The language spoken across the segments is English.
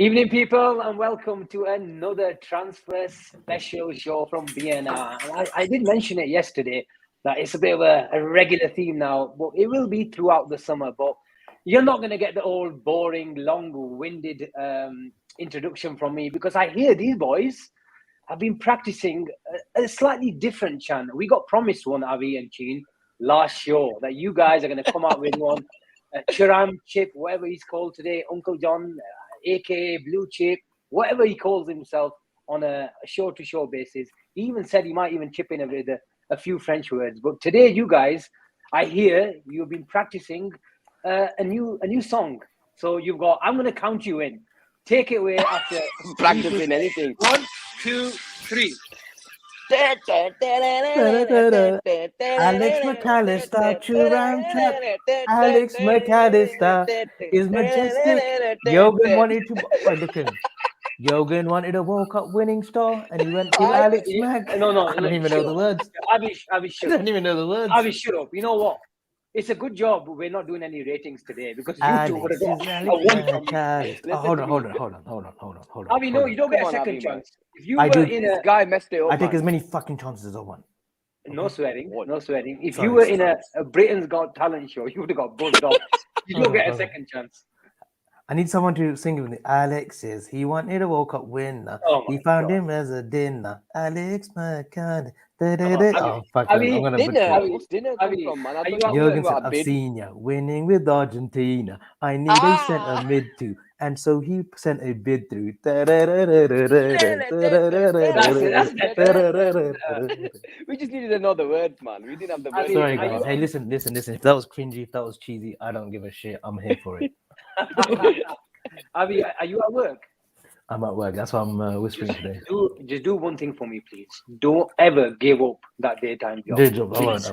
Evening, people, and welcome to another transfer special show from Vienna. I did mention it yesterday that it's a bit of a regular theme now, but it will be throughout the summer. But you're not going to get the old, boring, long-winded introduction from me because I hear these boys have been practicing a slightly different chant. We got promised one, Avi and Chin, last show that you guys are going to come out with one. Thuram, Chip, whatever he's called today, Uncle John, aka Blue Chip, whatever he calls himself on a show-to-show basis. He even said he might even chip in with a few French words. But today, you guys, I hear you've been practicing a new song. So you've got, I'm going to count you in. Take it away after practicing anything. 1, 2, 3. Alex McAllister, Thuram trap. Alex McAllister is majestic. Yogan wanted to. Wait, look at him. Yogan wanted a World Cup winning star, and he went to Alex Mac. No, I don't even know the words. Avi, I don't even know the words. Avi, shut up. You know what? It's a good job we're not doing any ratings today because YouTube would have got a one from you. Hold on. Avi, no, you don't get a second chance. If you were in a guy messed it up, I take as many fucking chances as I want. No swearing. If you were in a Britain's Got Talent show, you would have got buzzed off. You don't get a second chance. I need someone to sing with me. Alex says he wanted a World Cup winner. He found him as a dinner. Alex McCann. Oh, fuck it. I'm gonna dinner come from, man? Jurgen said, I've seen ya winning with Argentina. I need a centre mid too. And so he sent a bid through. We just needed another word, man. We didn't have the word. Sorry, guys. Hey, listen. If that was cringy, if that was cheesy, I don't give a shit. I'm here for it. Avi, are you at work? I'm at work. That's why I'm whispering today. Just do one thing for me, please. Don't ever give up that daytime job. Day job. I won't.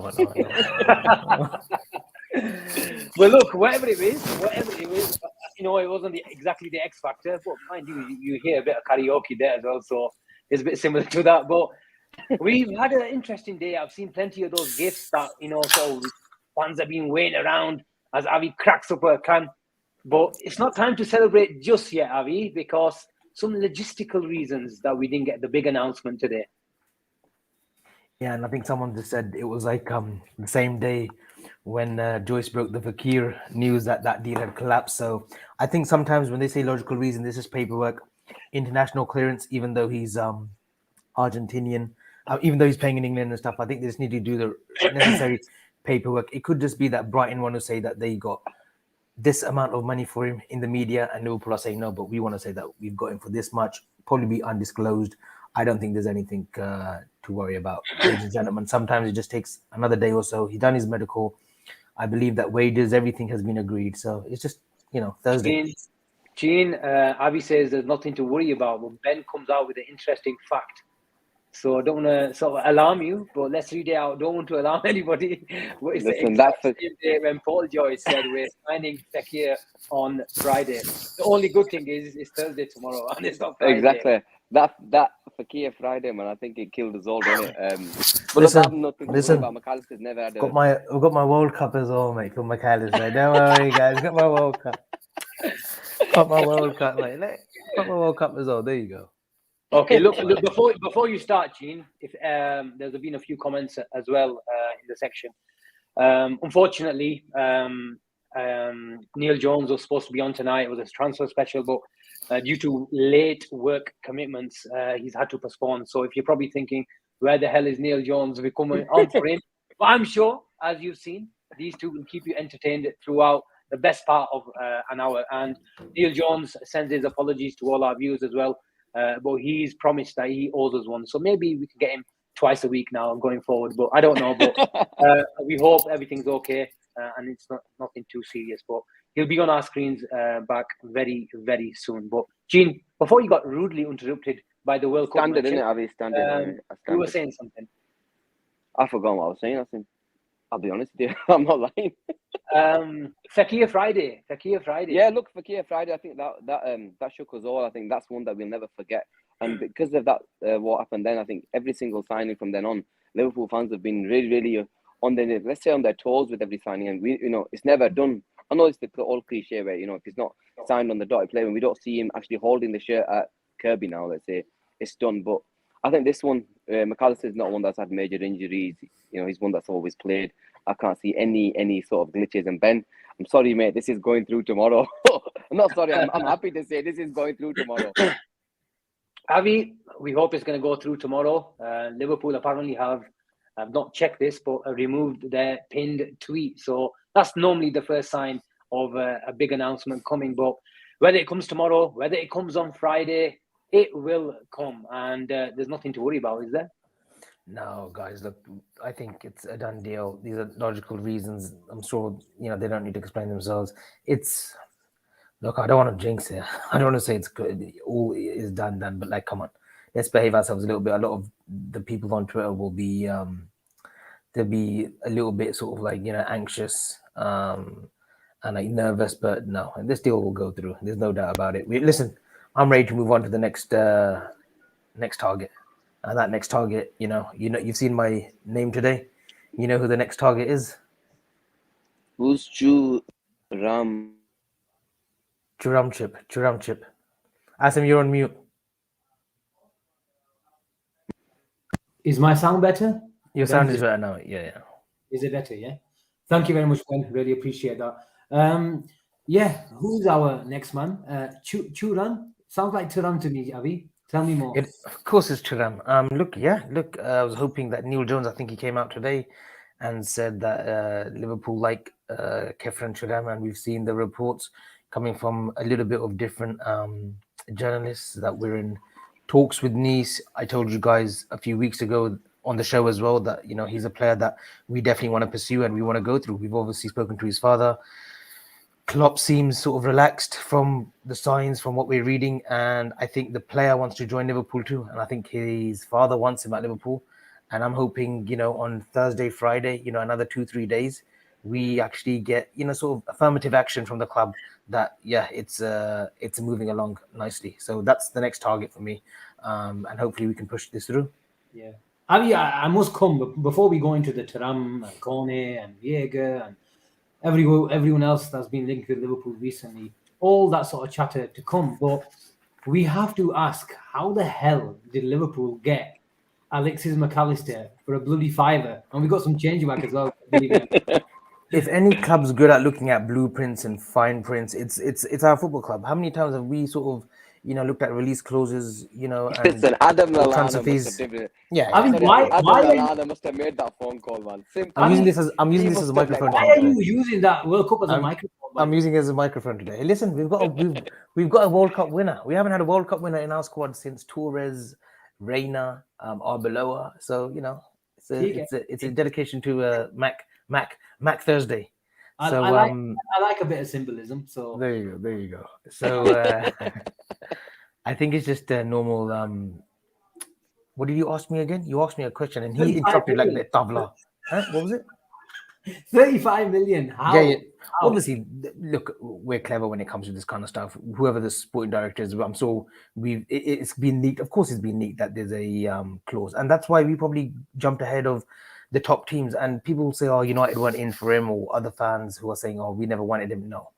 Well, look, whatever it is, you know, it wasn't exactly the X Factor, but mind you hear a bit of karaoke there as well, so it's a bit similar to that. But we've had an interesting day. I've seen plenty of those gifts that, you know, so fans have been waiting around as Avi cracks up a can. But it's not time to celebrate just yet, Avi, because some logistical reasons that we didn't get the big announcement today. Yeah, and I think someone just said it was like the same day when Joyce broke the Fakir news that deal had collapsed. So I think sometimes when they say logical reason, this is paperwork, international clearance, even though he's Argentinian, even though he's playing in England and stuff. I think they just need to do the necessary paperwork. It could just be that Brighton want to say that they got this amount of money for him in the media, and Liverpool are saying no, but we want to say that we've got him for this much, probably be undisclosed. I don't think there's anything to worry about, ladies and gentlemen. Sometimes it just takes another day or so. He's done his medical. I believe that wages, everything has been agreed. So it's just, you know, Thursday. Gene, Avi says there's nothing to worry about, but Ben comes out with an interesting fact. So I don't want to sort of alarm you, but let's read it out. Don't want to alarm anybody. Listen, that's the day when Paul Joyce said we're signing Fakir on Friday. The only good thing is it's Thursday tomorrow, and it's not Friday. Exactly. That Fakir Friday, man, I think it killed us all, didn't it? But listen, I have nothing to worry about. McAllister's never had I've got my World Cup as well, mate, for McAllister. Don't worry, guys. Got my World Cup. Got my World Cup, mate. Got my World Cup as well. There you go. Okay, look before you start, Gene, if there's been a few comments as well in the section. Unfortunately, Neil Jones was supposed to be on tonight. It was a transfer special, but due to late work commitments, he's had to postpone. So if you're probably thinking, where the hell is Neil Jones? We're coming on for him. But I'm sure, as you've seen, these two will keep you entertained throughout the best part of an hour. And Neil Jones sends his apologies to all our viewers as well. But he's promised that he owes us one. So maybe we can get him twice a week now going forward. But I don't know. But we hope everything's okay and it's nothing too serious. But he'll be on our screens back very, very soon. But Gene, before you got rudely interrupted by the World Cup, you were saying something. I forgot what I was saying. I'll be honest with you. I'm not lying. Fakir Friday. Yeah, look, Fakir Friday. I think that shook us all. I think that's one that we'll never forget. And because of that, what happened then, I think every single signing from then on, Liverpool fans have been really, really on their toes with every signing. And we, you know, it's never done. I know it's the old cliche where, you know, if it's not signed on the dotted play. When we don't see him actually holding the shirt at Kirby now, let's say it's done. But I think this one, McAllister is not one that's had major injuries. He's one that's always played. I can't see any sort of glitches. And Ben, I'm sorry, mate, this is going through tomorrow. I'm not sorry. I'm happy to say this is going through tomorrow. Avi, we hope it's going to go through tomorrow. Liverpool apparently have, I've not checked this, but removed their pinned tweet. So that's normally the first sign of a big announcement coming. But whether it comes tomorrow, whether it comes on Friday, it will come. And there's nothing to worry about, is there? No, guys, look, I think it's a done deal. These are logical reasons. I'm sure, they don't need to explain themselves. Look, I don't want to jinx it. I don't want to say it's good. All is done, but like, come on, let's behave ourselves a little bit. A lot of the people on Twitter will be, they'll be a little bit sort of like, anxious and like nervous, but no, this deal will go through. There's no doubt about it. Listen, I'm ready to move on to the next target. And that next target, you've seen my name today. You know who the next target is? Who's Thuram? Thuram chip. Asim, you're on mute. Is my sound better? Your sound is better now. Yeah. Is it better? Yeah. Thank you very much, Ben. Really appreciate that. Who's our next man? Thuram? Sounds like Thuram to me, Avi. Tell me more. Of course, it's Thuram. Look. I was hoping that Neil Jones, I think he came out today and said that Liverpool like Kefren Thuram, and we've seen the reports coming from a little bit of different journalists that we're in talks with Nice. I told you guys a few weeks ago on the show as well that he's a player that we definitely want to pursue and we want to go through. We've obviously spoken to his father. Klopp seems sort of relaxed from the signs, from what we're reading, and I think the player wants to join Liverpool too, and I think his father wants him at Liverpool, and I'm hoping on Thursday, Friday, another 2-3 days, we actually get sort of affirmative action from the club that it's moving along nicely. So that's the next target for me, and hopefully we can push this through. Yeah, Avi, I must come before we go into the Thuram and Koné and Veiga and everyone else that's been linked with Liverpool recently, all that sort of chatter to come. But we have to ask, how the hell did Liverpool get Alexis McAllister for a bloody $5? And we got some change back as well. If any club's good at looking at blueprints and fine prints, it's our football club. How many times have we sort of looked at release clauses, and Listen, Adam Lallana fees? Lallana must have made that phone call, man. I'm using this as a microphone. Why are you using that World Cup as a microphone? I'm using it as a microphone today. Hey, listen, we've got a World Cup winner. We haven't had a World Cup winner in our squad since Torres, Reina, Arbeloa. So it's a dedication to Mac Thursday. I like a bit of symbolism. So there you go. So I think it's just a normal. What did you ask me again? You asked me a question, and he interrupted like the tabla. Huh? What was it? 35 million. How? Yeah. Obviously, look, we're clever when it comes to this kind of stuff. Whoever the sporting director is, I'm sure it's been leaked. Of course, it's been leaked that there's a clause, and that's why we probably jumped ahead of the top teams. And people say, "Oh, United weren't in for him," or other fans who are saying, "Oh, we never wanted him." No,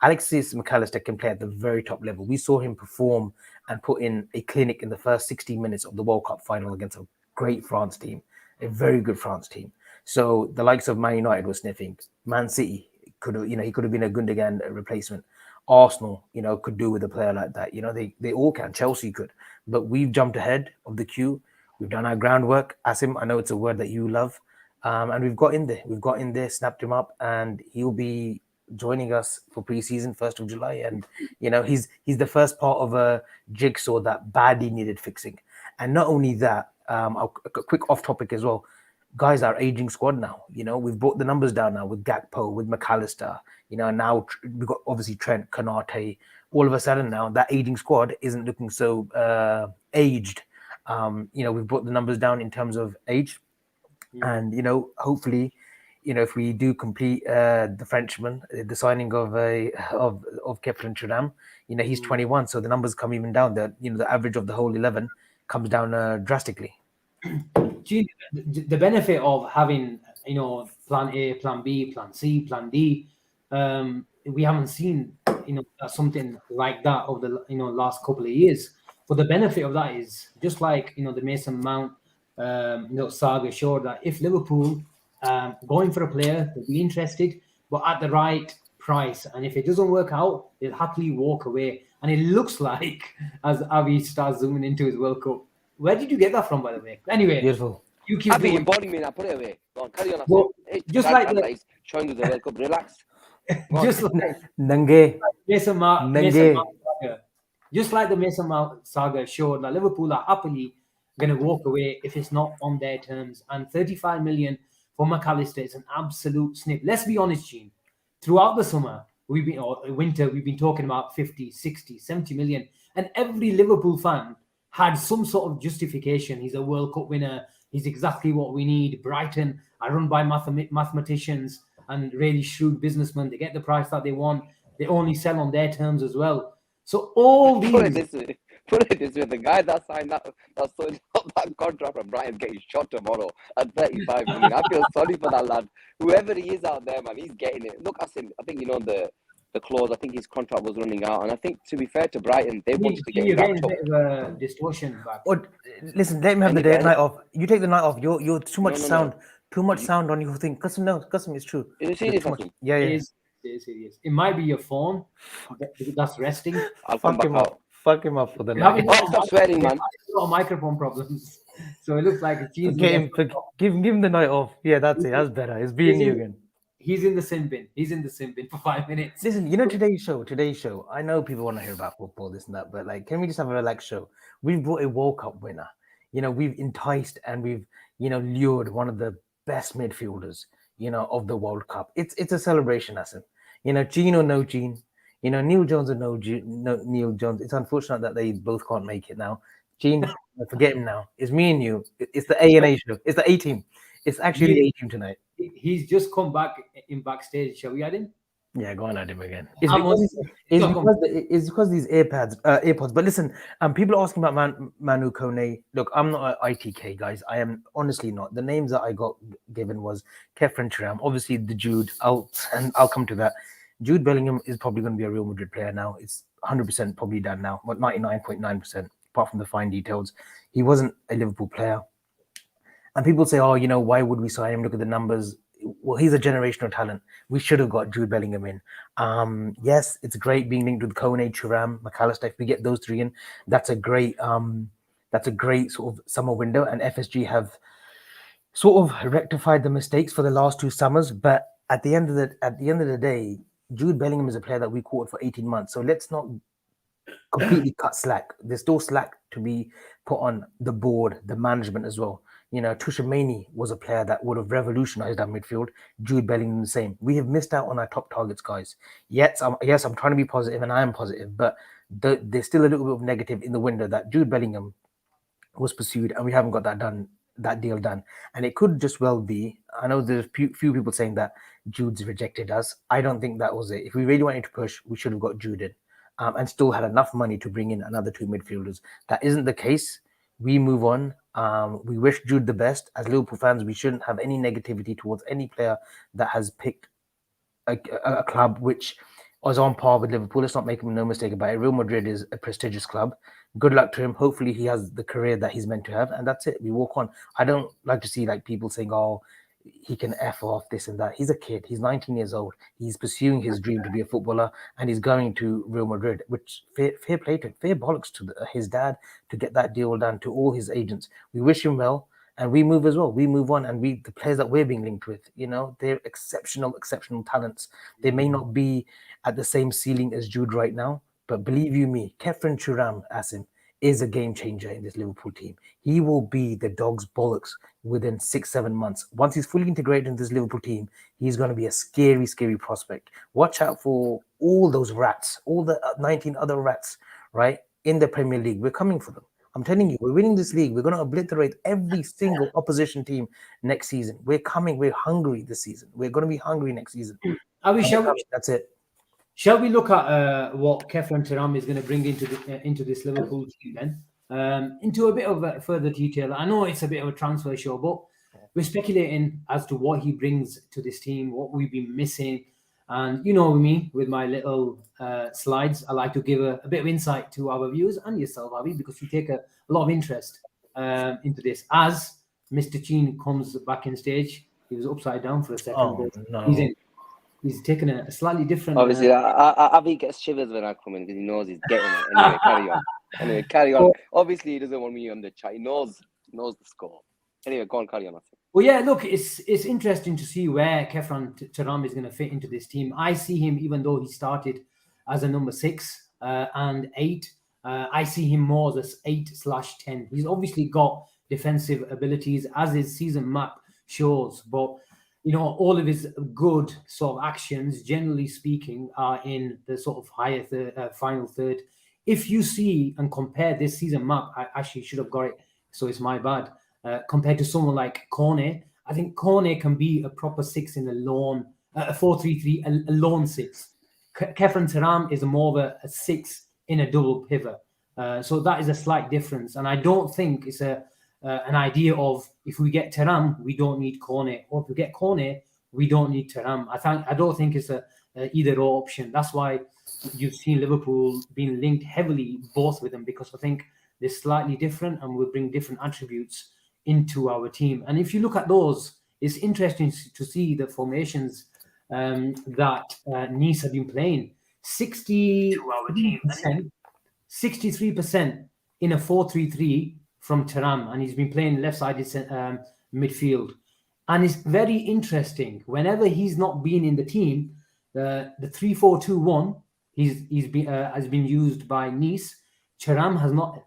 Alexis McAllister can play at the very top level. We saw him perform and put in a clinic in the first 60 minutes of the World Cup final against a great France team, a very good France team. So the likes of Man United were sniffing. Man City could have, he could have been a Gundogan replacement. Arsenal, could do with a player like that. They all can. Chelsea could, but we've jumped ahead of the queue. We've done our groundwork. Asim, I know it's a word that you love, and we've got in there. We've got in there, snapped him up, and he'll be joining us for preseason 1st of July. And he's the first part of a jigsaw that badly needed fixing. And not only that, a quick off topic as well. Guys, our aging squad now. We've brought the numbers down now with Gakpo, with McAllister. Now we've got obviously Trent, Koné. All of a sudden now that aging squad isn't looking so aged. We've brought the numbers down in terms of age, and hopefully, if we do complete the Frenchman, the signing of Kefren Thuram, he's 21, so the numbers come even down. The average of the whole 11 comes down drastically. The benefit of having plan A, plan B, plan C, plan D, We haven't seen, something like that over the last couple of years. But the benefit of that is just like the Mason Mount saga showed that if Liverpool going for a player, they'll be interested, but at the right price. And if it doesn't work out, they'll happily walk away. And it looks like, as Avi starts zooming into his World Cup, where did you get that from, by the way? Anyway, Beautiful. you keep Abby, going. you're boring me now. Put it away. Go on, carry on. Well, just like he's showing you the World Cup. Relax. just like Nange. Mason Mount Nange. saga, just like the Mason Mount saga showed that Liverpool are happily going to walk away if it's not on their terms. And 35 million for McAllister is an absolute snip. Let's be honest, Gene. Throughout the summer, winter, we've been talking about 50, 60, 70 million. And every Liverpool fan had some sort of justification. He's a World Cup winner. He's exactly what we need. Brighton are run by mathematicians and really shrewd businessmen. They get the price that they want. They only sell on their terms as well. So all these... Put it this way, the guy that signed that contract from Brighton getting shot tomorrow at 35 million. I feel sorry for that lad. Whoever he is out there, man, he's getting it. Look, Asim, I think the clause. I think his contract was running out, and I think to be fair to Brighton, they wanted to get him wrapped up. A bit of a distortion back. Or, listen, let me have the night off. You take the night off. You're too much sound. Too much sound on your thing. Custom is true. Is it serious, Asim? Yeah. It is. It might be your phone that's resting. I'll come back out. Fuck him up for the night. Stop swearing, man. Got microphone problems, so it looks like it's give him the night off. Yeah, that's it. That's better. It's being you again. He's in the sin bin. He's in the sin bin for 5 minutes. Listen, today's show. I know people want to hear about football, this and that, but can we just have a relaxed show? We've brought a World Cup winner. We've enticed and we've lured one of the best midfielders of the World Cup. It's a celebration, Asim. Gene or no Gene. Neil Jones or no Neil Jones. It's unfortunate that they both can't make it now. Gene, forget him now. It's me and you. It's the A&A show. It's the A team. It's actually the A team tonight. He's just come back in backstage. Shall we add him? Yeah, go on at him again. It's because these AirPods. But listen, people are asking about Manu Koné. Look, I'm not an ITK, guys. I am honestly not. The names that I got given was Kefren Thuram, obviously the Jude. I'll come to that. Jude Bellingham is probably going to be a Real Madrid player now. It's 100% probably done now, but 99.9%, apart from the fine details. He wasn't a Liverpool player. And people say, why would we sign him? Look at the numbers. Well, he's a generational talent. We should have got Jude Bellingham in. Yes, it's great being linked with Koné, Thuram, McAllister. If we get those three in, that's a great sort of summer window. And FSG have sort of rectified the mistakes for the last 2 summers. But at the end of the day, Jude Bellingham is a player that we courted for 18 months. So let's not completely cut slack. There's still slack to be put on the board, the management as well. Tushimani was a player that would have revolutionized our midfield. Jude Bellingham the same. We have missed out on our top targets, guys. Yes, I'm trying to be positive, and I am positive, but there's still a little bit of negative in the window that Jude Bellingham was pursued, and we haven't got that deal done. And it could just well be, I know there's few people saying that Jude's rejected us. I don't think that was it. If we really wanted to push, we should have got Jude in and still had enough money to bring in another 2 midfielders. That isn't the case. We move on. We wish Jude the best. As Liverpool fans, we shouldn't have any negativity towards any player that has picked a club which was on par with Liverpool. Let's not make no mistake about it. Real Madrid is a prestigious club. Good luck to him. Hopefully he has the career that he's meant to have, and that's it. We walk on. I don't like to see people saying, he can F off this and that. He's a kid. He's 19 years old. He's pursuing his dream to be a footballer, and he's going to Real Madrid, which fair play to him. Fair bollocks to his dad to get that deal done, to all his agents. We wish him well, and we move as well. We move on, and the players that we're being linked with, they're exceptional talents. They may not be at the same ceiling as Jude right now, but believe you me, Kefren Thuram, Asim, is a game changer in this Liverpool team. He will be the dog's bollocks within 6-7 months. Once he's fully integrated in this Liverpool team, he's going to be a scary, scary prospect. Watch out for all those rats, all the 19 other rats, right, in the Premier League. We're coming for them. I'm telling you, we're winning this league. We're going to obliterate every single opposition team next season. We're coming. We're hungry this season. We're going to be hungry next season. That's it. Shall we look at what Kefren Thuram is going to bring into this Liverpool team then? Into a bit of further detail. I know it's a bit of a transfer show, but we're speculating as to what he brings to this team, what we've been missing. And you know me, with my little slides, I like to give a bit of insight to our viewers and yourself, Avi, because you take a lot of interest into this. As Mr. Chin comes back in stage, he was upside down for a second, Oh, but no. he's in. He's taken a slightly different. Obviously, Avi gets shivers when I come in because he knows he's getting it. Anyway, carry on. Anyway, carry on. Obviously, he doesn't want me on the chat. He knows the score. Anyway, go on, carry on. Well, yeah, look, it's interesting to see where Kefren Thuram is going to fit into this team. I see him, even though he started as a number 6 and 8, I see him more as 8/10. He's obviously got defensive abilities, as his season map shows, but all of his good sort of actions, generally speaking, are in the sort of higher final third. If you see and compare this season map, I actually should have got it, so it's my bad. Compared to someone like Koné, I think Koné can be a proper 6 in a lone, a 4-3-3, a lone 6. Kefren Thuram is more of a 6 in a double pivot. So that is a slight difference. And I don't think it's an idea of if we get Thuram, we don't need Koné, or if we get Koné, we don't need Thuram. I don't think it's a either or option. That's why you've seen Liverpool being linked heavily both with them, because I think they're slightly different and will bring different attributes into our team. And if you look at those, it's interesting to see the formations that Nice have been playing. 63% in a 4-3-3 from Thuram, and he's been playing left-sided midfield. And it's very interesting. Whenever he's not been in the team, the 3-4-2-1 has been used by Nice. Thuram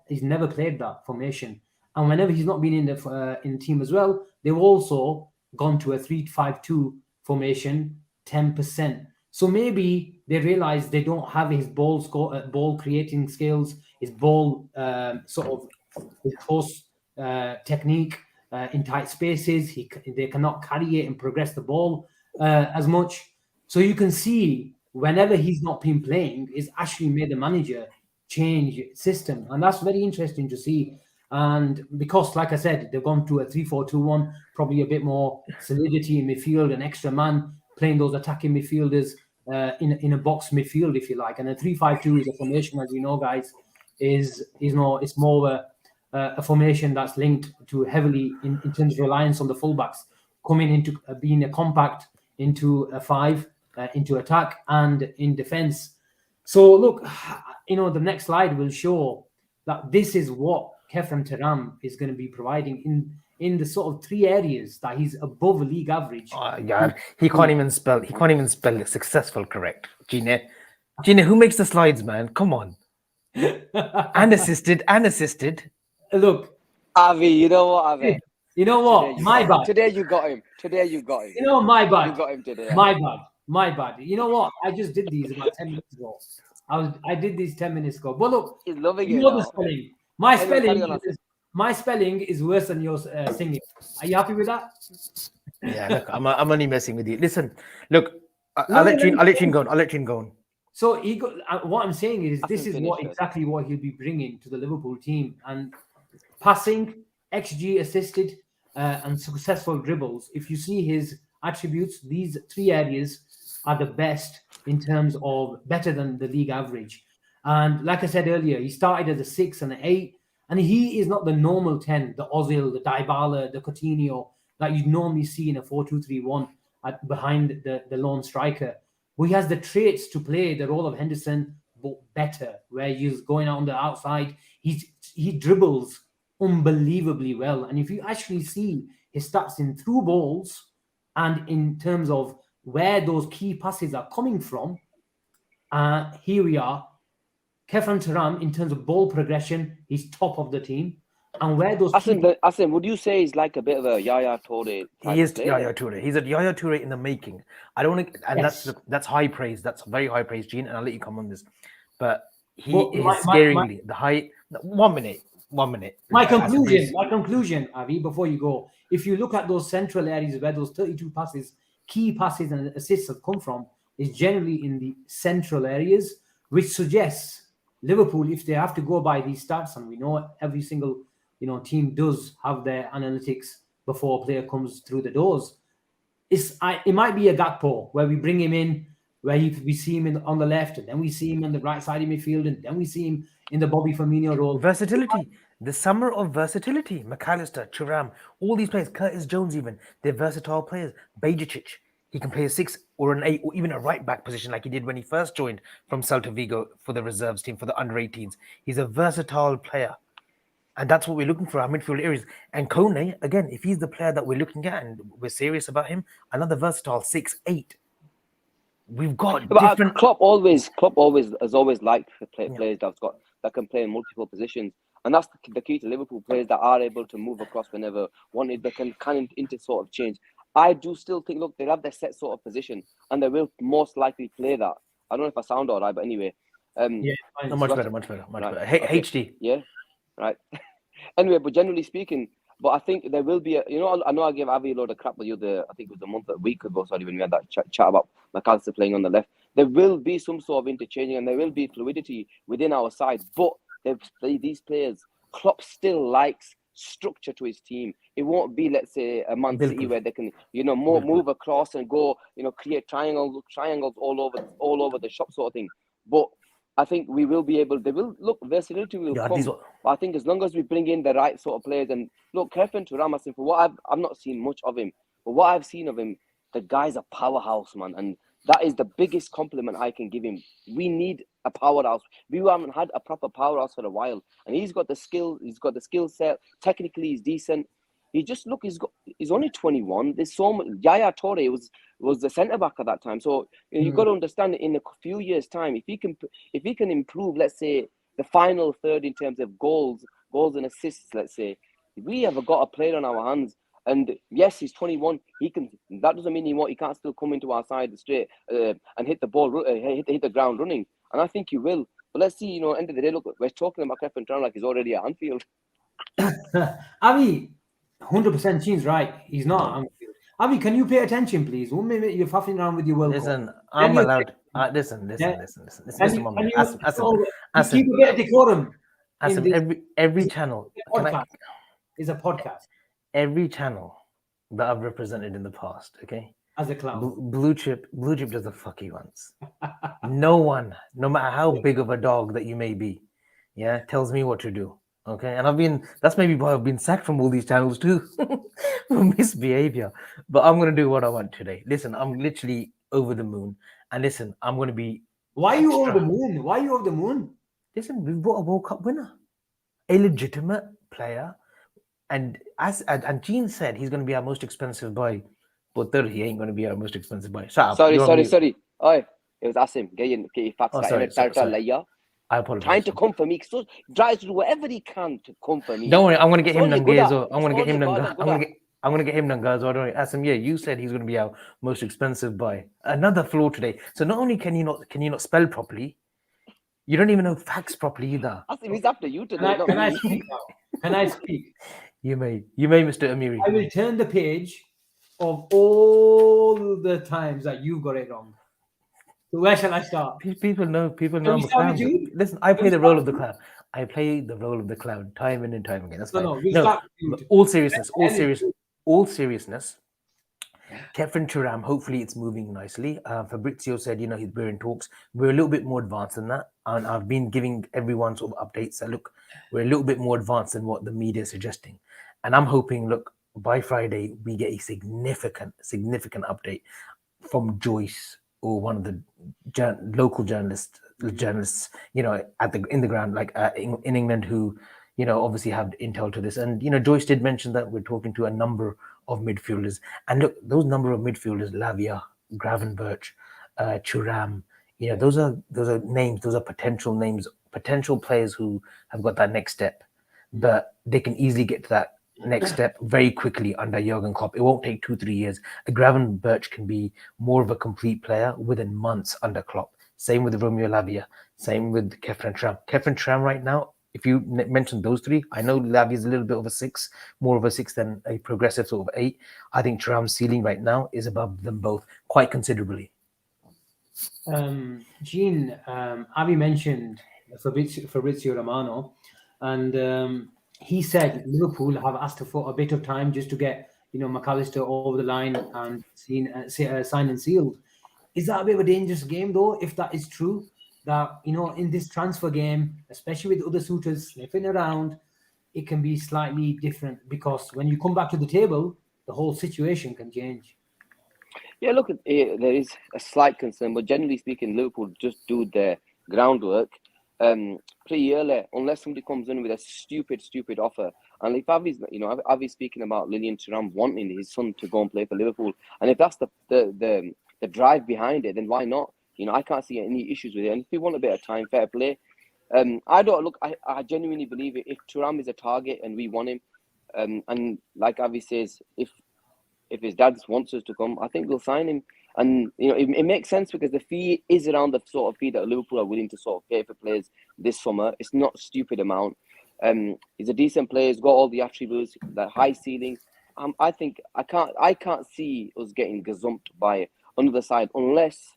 he's never played that formation. And whenever he's not been in the team as well, they've also gone to a 3-5-2 formation, 10%. So maybe they realize they don't have his ball creating skills, his ball his cross technique in tight spaces. They cannot carry it and progress the ball as much. So you can see whenever he's not been playing, it's actually made the manager change system, and that's very interesting to see. And because, like I said, they've gone to a 3-4-2-1, probably a bit more solidity in midfield, an extra man playing those attacking midfielders in a box midfield, if you like. And a 3-5-2 is a formation, as you know, guys, it's more a formation that's linked to heavily in terms of reliance on the fullbacks coming into being a compact into a 5 into attack and in defense. So look, the next slide will show that this is what Kefren Thuram is going to be providing in the sort of 3 areas that he's above league average. Oh, God, he can't even spell successful correct. Gina, who makes the slides, man? Come on. and assisted. Look, Avi, you know what, Avi? You know what? My bad. Today you got him. My bad. You got him today. My bad. You know what? I just did these about 10 minutes ago. I did these 10 minutes ago. But look, he's loving it. The spelling. My spelling is worse than your singing. Are you happy with that? Yeah, look, I'm only messing with you. Listen, look, I'll let you go on. So what I'm saying is, this is exactly what he'll be bringing to the Liverpool team. And passing, XG assisted, and successful dribbles. If you see his attributes, these 3 areas are the best in terms of better than the league average. And like I said earlier, he started as a 6 and an 8, and he is not the normal 10, the Ozil, the Dybala, the Coutinho that you normally see in a 4-2-3-1 behind the lone striker. But he has the traits to play the role of Henderson, but better, where he's going out on the outside. He dribbles unbelievably well. And if you actually see his stats in through balls and in terms of where those key passes are coming from, here we are. Kefren Thuram, in terms of ball progression, he's top of the team. And where those Asim, would you say he's like a bit of a Yaya Toure? He is Yaya Toure. He's a Yaya Toure in the making. I don't want to, and yes. that's high praise. That's very high praise, Gene, and I'll let you come on this. But he is scaringly the height. 1 minute. My conclusion, Avi, before you go, if you look at those central areas where those 32 passes, key passes and assists have come from, is generally in the central areas, which suggests Liverpool, if they have to go by these stats, and we know every single team does have their analytics before a player comes through the doors, it might be a Gakpo where we bring him in, where we see him on the left, and then we see him on the right side of midfield, and then we see him in the Bobby Firmino role. Versatility. The summer of versatility. McAllister, Thuram, all these players, Curtis Jones even, they're versatile players. Bajicic, he can play a 6 or an 8 or even a right back position like he did when he first joined from Celta Vigo for the reserves team, for the under-18s. He's a versatile player. And that's what we're looking for, our midfield areas. And Koné, again, if he's the player that we're looking at and we're serious about him, another versatile 6'8". We've got But different... Klopp has always liked players that can play in multiple positions. And that's the key to Liverpool, players that are able to move across whenever wanted, that can kind of into sort of change. I do still think, look, they have their set sort of position, and they will most likely play that. I don't know if I sound all right, but anyway. Much better. Okay. HD. Yeah, right. Anyway, but generally speaking, but I think there will be I know I gave Avi a load of crap with you I think it was a week ago, when we had that chat about McAllister playing on the left. There will be some sort of interchanging, and there will be fluidity within our side, but these players, Klopp still likes structure to his team. It won't be, let's say, a Man City where they can, move across and go, create triangles all over the shop sort of thing. But I think we will be able. Versatility will come. But I think as long as we bring in the right sort of players, and look, Kefren Thuram, Asim, for what I've not seen much of him, but what I've seen of him, the guy's a powerhouse, man, and that is the biggest compliment I can give him. We need a powerhouse. We haven't had a proper powerhouse for a while, and he's got the skill. He's got the skill set. Technically, he's decent. He's only 21. There's so much. Yaya Toure was the centre back at that time. So you've got to understand that in a few years' time, if he can improve, let's say, the final third in terms of goals and assists, let's say, we have got a player on our hands. And yes, he's 21. He can. That doesn't mean he can't still come into our side straight and hit the ball, hit the ground running. And I think he will. But let's see. End of the day, look, we're talking about Kefren Thuram like he's already at Anfield. Avi, 100% Gene's right. He's not at Anfield. Avi, can you pay attention, please? 1 minute you're faffing around with your World Cup. Listen, I'm allowed. Listen, Mummy. Asim, keep a bit of decorum. Asim, every channel is a podcast. Every channel that I've represented in the past, okay? As a clown. Blue chip does the fuck he wants. No one, no matter how big of a dog that you may be, tells me what to do. Okay, and that's maybe why I've been sacked from all these channels too, for misbehavior. But I'm going to do what I want today. Listen, I'm literally over the moon. And listen, I'm going to be... Why are you over the moon? Listen, we've got a World Cup winner. A legitimate player. And Gene said he's going to be our most expensive buy. But he ain't going to be our most expensive buy. Sorry. Oi, it was Asim. Get your facts. Sorry. I apologize. Trying to come for me. So tries to do whatever he can to come for me. Don't worry, I'm going to get him Nangazo. I'm going to get him Nangazo. Don't worry. Asim, you said he's going to be our most expensive buy. Another flaw today. So not only can you not spell properly, you don't even know facts properly either. Asim, he's after you today. Can I speak now? Can I speak? You may, Mr. Amiri. I will turn the page of all the times that you've got it wrong. So where shall I start? People know I'm a clown. Listen, I play the role of the clown. I play the role of the clown time in and time again. That's fine. No, all seriousness. Kefren Thuram, hopefully it's moving nicely. Fabrizio said, we're in talks. We're a little bit more advanced than that. And I've been giving everyone sort of updates that, look, we're a little bit more advanced than what the media is suggesting. And I'm hoping, look, by Friday, we get a significant update from Joyce or one of the local journalists, in the ground, like in England, who, obviously have intel to this. And, Joyce did mention that we're talking to a number of midfielders. And look, those number of midfielders, Lavia, Gravenberch, Thuram, those are names, those are potential names, potential players who have got that next step. But they can easily get to that next step very quickly under Jurgen Klopp. It won't take 2-3 years. Gravenberch can be more of a complete player within months under Klopp. Same with Romeo Lavia. Same with Kefren Thuram. Kefren Thuram right now, if you mentioned those three, I know Lavia is a little bit of a 6, more of a 6 than a progressive sort of 8. I think Thuram's ceiling right now is above them both quite considerably. Gene, Avi mentioned Fabrizio Romano, and he said Liverpool have asked for a bit of time just to get McAllister over the line and signed and sealed. Is that a bit of a dangerous game though? If that is true, that in this transfer game, especially with other suitors sniffing around, it can be slightly different because when you come back to the table, the whole situation can change. Yeah, look, there is a slight concern, but generally speaking, Liverpool just do their groundwork pretty early, unless somebody comes in with a stupid offer. And if Avi's speaking about Lilian Thuram wanting his son to go and play for Liverpool, and if that's the drive behind it, then why not? I can't see any issues with it. And if we want a bit of time, fair play. I genuinely believe it. If Thuram is a target and we want him, and like Avi says, if his dad wants us to come, I think we'll sign him. And it makes sense because the fee is around the sort of fee that Liverpool are willing to sort of pay for players this summer. It's not a stupid amount. He's a decent player. He's got all the attributes, the high ceiling. I think I can't see us getting gazumped by another side unless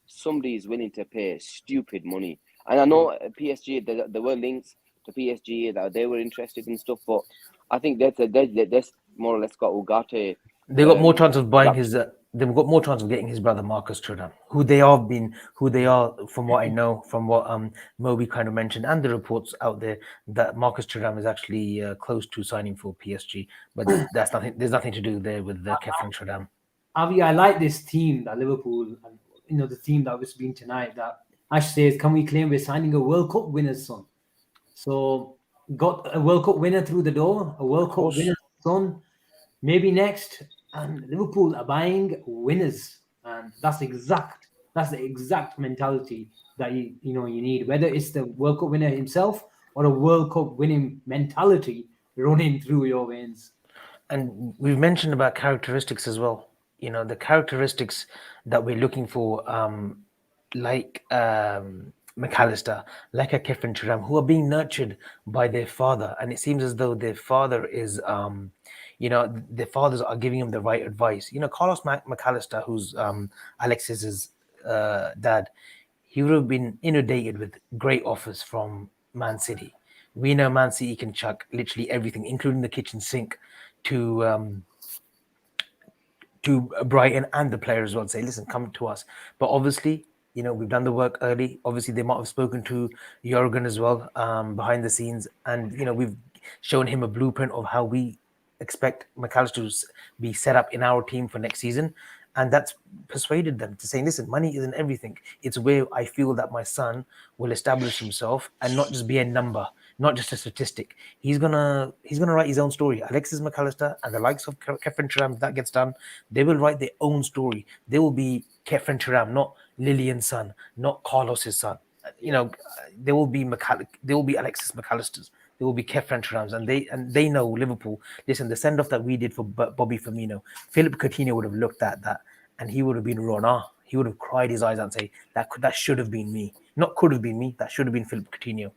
somebody is willing to pay stupid money. And I know PSG, there were links to PSG that they were interested in stuff, but I think that's more or less got Ugarte. They got more chance of buying his. They've got more chance of getting his brother Marcus Thuram, who they are, from what I know, from what Moby kind of mentioned, and the reports out there that Marcus Thuram is actually close to signing for PSG, but that's nothing. There's nothing to do there with Kefren Thuram. Avi, I like this team that Liverpool, and the team that was being tonight. That Ash says, can we claim we're signing a World Cup winner's son? So got a World Cup winner through the door, a World Cup winner's son. Maybe next, and Liverpool are buying winners, and that's the exact mentality that you need. Whether it's the World Cup winner himself or a World Cup winning mentality running through your veins. And we've mentioned about characteristics as well. The characteristics that we're looking for, like McAllister, like a Kefren Thuram, who are being nurtured by their father, and it seems as though their father is. Their fathers are giving him the right advice. Carlos McAllister, who's Alexis's dad, he would have been inundated with great offers from Man City. We know Man City can chuck literally everything, including the kitchen sink, to Brighton and the player as well. Say, listen, come to us. But obviously, we've done the work early. Obviously, they might have spoken to Jurgen as well behind the scenes, and we've shown him a blueprint of how we expect McAllister to be set up in our team for next season, and that's persuaded them to say, listen, money isn't everything. It's where I feel that my son will establish himself and not just be a number, not just a statistic. He's gonna write his own story. Alexis McAllister and the likes of Kefren Thuram, if that gets done, they will write their own story. They will be Kefren Thuram, not Lillian's son, not Carlos's son. There will be Alexis McAllisters. There will be Kefren Thurams, and they know Liverpool. Listen, the send off that we did for Bobby Firmino, Philip Coutinho would have looked at that and he would have been Rona. He would have cried his eyes out and say that should have been me. Not could have been me. That should have been Philip Coutinho.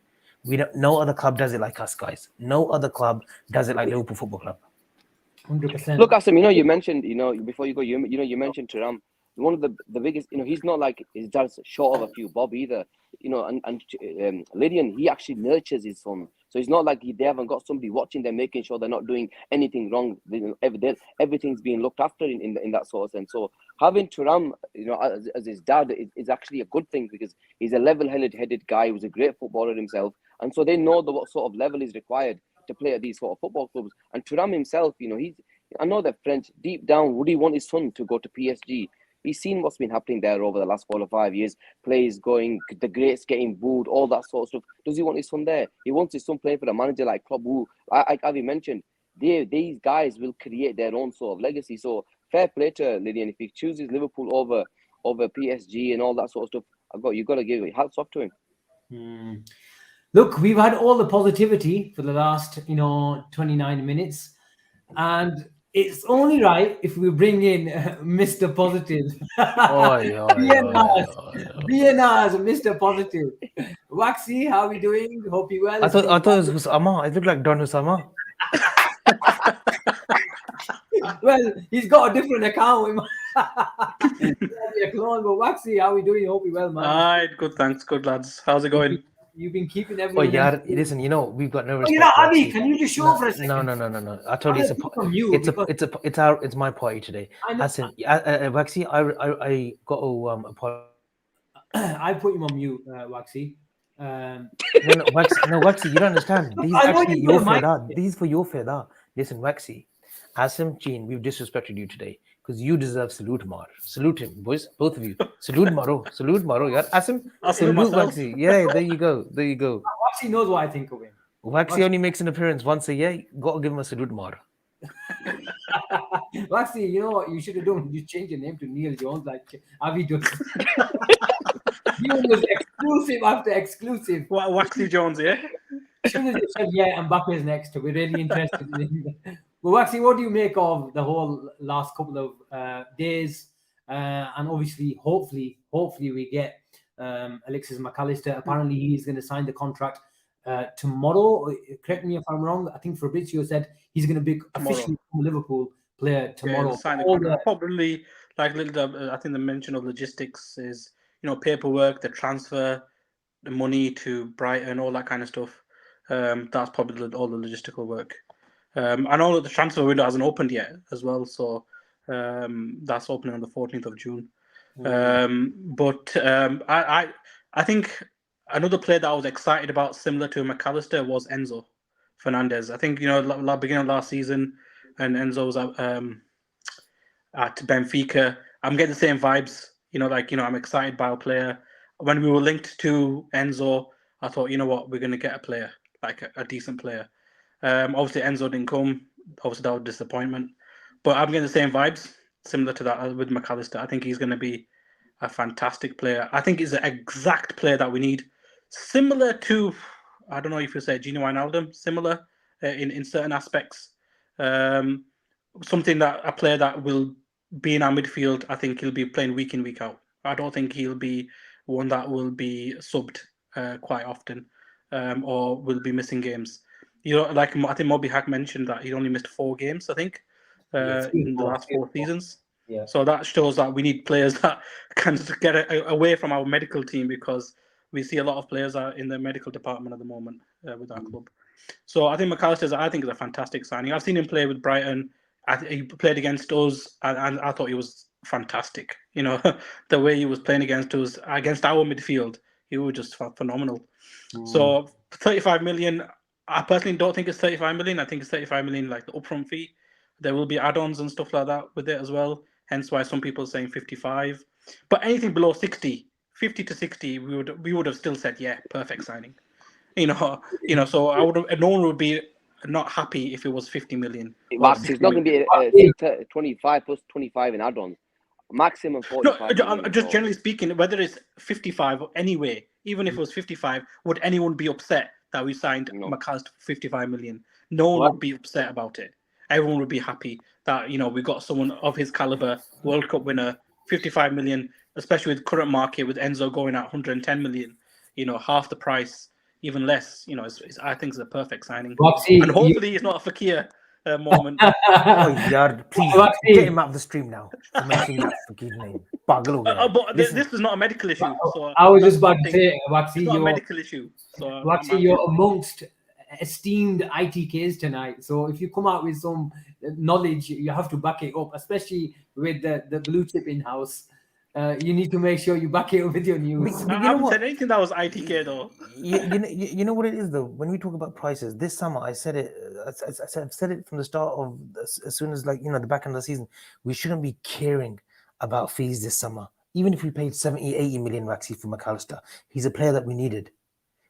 No other club does it like us, guys. No other club does it like Liverpool Football Club. 100%. Look, Asim, you mentioned, before you go, you mentioned Thuram. One of the biggest, he's not like his dad's short of a few bob either. And Lydian, he actually nurtures his son. So it's not like they haven't got somebody watching them, making sure they're not doing anything wrong. Everything's being looked after in that sort of sense. So having Thuram, as his dad is actually a good thing because he's a level-headed guy who's a great footballer himself. And so they know what sort of level is required to play at these sort of football clubs. And Thuram himself, I know that French, deep down, would he want his son to go to PSG? He's seen what's been happening there over the last 4 or 5 years. Players going, the greats getting booed, all that sort of stuff. Does he want his son there? He wants his son playing for a manager like Klopp, who, as you mentioned, these guys will create their own sort of legacy. So fair play to Lillian. If he chooses Liverpool over PSG and all that sort of stuff, you've got to give hats off to him. Look, we've had all the positivity for the last 29 minutes, and it's only right if we bring in Mr. Positive. BNR as Mr. Positive. Waxy, how are we doing? Hope you well. I thought it was Husama. It looked like Don Husama. Well, he's got a different account. A clone, but Waxy, how are we doing? Hope you well, man. All right, good, thanks. Good, lads. How's it going? You've been keeping Oh, everyone. yeah. Listen, we've got no Oh, respect. you know, for Abby, Waxy. can you just show for a second? No. I told you I'm gonna put on mute because it's my party today. I know, Asim, Waxy, I got to apologize. I put him on mute, Waxy. Waxy, you don't understand. These I know actually you put your a fair mic. that. These for your fair that. Listen, Waxy, Asim, Gene, we've disrespected you today because you deserve salute, Mar. Salute him, boys, both of you. Salute Maro, yeah. Asim, I'll salute salute myself. Waxy. Yeah, there you go. Waxy knows what I think of him. Waxy only makes an appearance once a year. Got to give him a salute, Mar. Waxy, you know what you should have done? You change your name to Neil Jones like Avi does. He was exclusive after exclusive. What, Waxy Jones, yeah? As soon as you said, yeah, Mbappe's next, we're really interested in. But Waxy, what do you make of the whole last couple of days? And obviously, hopefully, we get Alexis McAllister. Apparently, he's going to sign the contract tomorrow. Correct me if I'm wrong. I think Fabrizio said he's going to be officially a Liverpool player tomorrow. Yeah, sign the contract. Probably like I think the mention of logistics is paperwork, the transfer, the money to Brighton, all that kind of stuff. That's probably all the logistical work. I know that the transfer window hasn't opened yet as well, so that's opening on the 14th of June. I think another player that I was excited about, similar to McAllister, was Enzo Fernandez. I think beginning of last season, and Enzo was at Benfica. I'm getting the same vibes. I'm excited by a player. When we were linked to Enzo, I thought, you know what, we're going to get a player, like a decent player. Obviously, Enzo didn't come. Obviously, that was a disappointment. But I'm getting the same vibes, similar to that with McAllister. I think he's going to be a fantastic player. I think he's the exact player that we need. Similar to, I don't know if you say Gino Wijnaldum, similar in certain aspects. Something that a player that will be in our midfield, I think he'll be playing week in, week out. I don't think he'll be one that will be subbed quite often or will be missing games. Like I think Moby Hack mentioned that he only missed 4 games, I think, in the last 4 seasons. Yeah. So that shows that we need players that can get away from our medical team, because we see a lot of players are in the medical department at the moment with our club. So I think McAllister, I think, is a fantastic signing. I've seen him play with Brighton. He played against us, and I thought he was fantastic. The way he was playing against us, against our midfield, he was just phenomenal. So 35 million, I personally don't think it's 35 million. I think it's 35 million like the upfront fee. There will be add-ons and stuff like that with it as well. Hence why some people are saying 55. But anything below 60, 50 to 60, we would have still said, yeah, perfect signing. So no one would be not happy if it was 50 million. Max, it's not going to be 25 plus 25 in add-ons. Maximum 45 No, million. just generally speaking, whether it's 55 or anyway, even if it was 55, would anyone be upset that we signed McAllister for 55 million? No one would be upset about it. Everyone would be happy that we got someone of his caliber, World Cup winner, 55 million, especially with current market, with Enzo going at 110 million, half the price, even less. I think it's a perfect signing. Waxy, and hopefully it's not a Fakir moment. Oh, yard, please get him out of the stream now for mentioning that fucking name. But this is not a medical issue. So I was just about to say, Waxy, it's not a medical issue. So Waxy, you're amongst esteemed ITKs tonight. So if you come out with some knowledge, you have to back it up, especially with the blue chip in house. You need to make sure you back it up with your news. I haven't said anything that was ITK though. You know what it is though. When we talk about prices, this summer I said it. I've said it from the start of as soon as the back end of the season. We shouldn't be caring about fees this summer. Even if we paid 70, 80 million Waxy for McAllister, he's a player that we needed.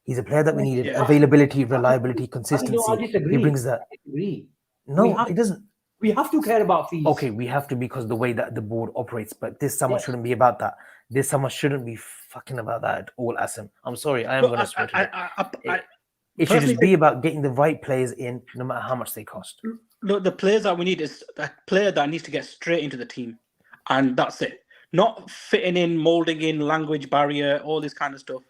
Yeah. Availability, reliability, consistency. I disagree. He brings that. I disagree. No, it doesn't. We have to care about fees. Okay, we have to because the way that the board operates. But this summer shouldn't be about that. This summer shouldn't be fucking about that at all, Asim. I'm sorry, I am going to swear to it. It should just be about getting the right players in, no matter how much they cost. Look, the players that we need is a player that needs to get straight into the team, and that's it. Not fitting in, molding in, language barrier, all this kind of stuff.